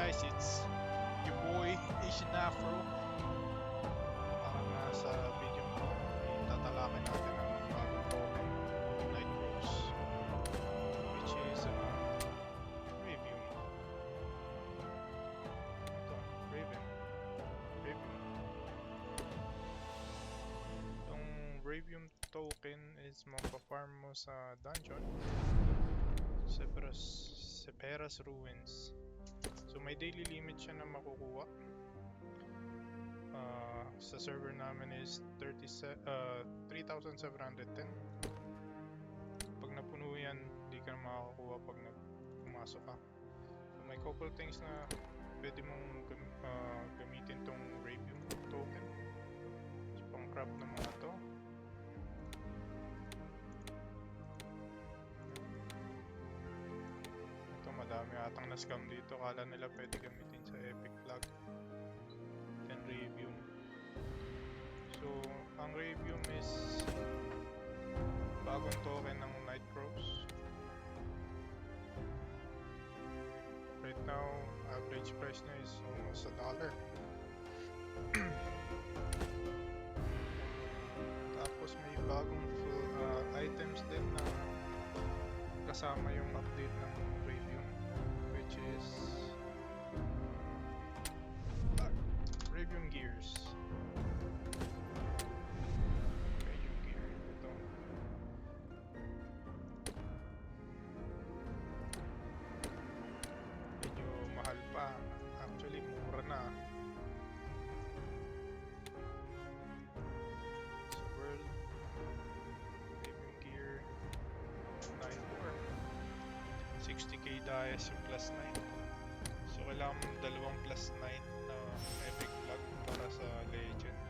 guys, it's your boy Asian Afro. Nasa video mo, tatalakay natin ang bagong token, Night Rose, which is Ravium. Ito, Raven. Itong Ravium token is mapafarm mo sa dungeon, Seperas Ruins. So may daily limit siya na makukuha. Sa server namin is 3,710. Pag napuno yan, di ka na makakakuha pag pumasok ka. So may couple things na pwede mong gamitin tong Ravium token. So pang craft ng mga to. Madami atang na-scam dito. Kala nila pwede gamitin sa Epic Flag and Ravium. So, ang Ravium is bagong token ng Night Rose. Right now, average price niya is almost $1. Tapos may bagong items din na kasama yung update ng Ravium, which is Ravium Gears. Ravium Gear, ito. Medyo mahal pa. Actually, mura na. Sa world, Ravium Gear 9.4. 60k dice yung plus 9. So kailangan mo dalawang plus 9 na epic flag para sa legend.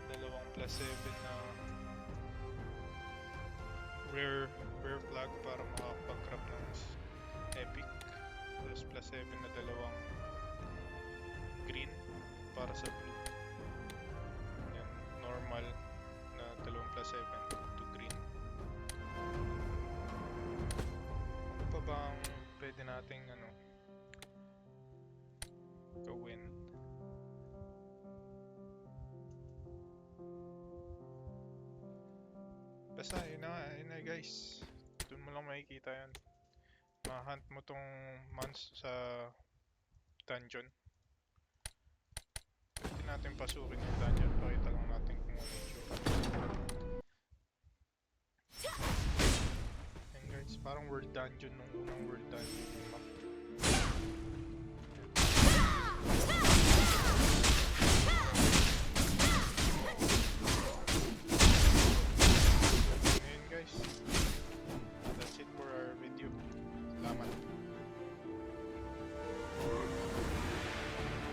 Dalawang plus 7 na rare flag para makapag-crop ng epic. Tapos plus 7 na dalawang green para sa blue. Yan, normal na dalawang plus 7 to green. Ano pa bang pwede nating gawin? Basta yun na guys, dun mo lang makikita yan. Ma-hunt mo tong months sa dungeon. Pwede natin pasukin yung dungeon, pakita lang natin kung ano yung tsura. Yan guys, parang world dungeon nung unang world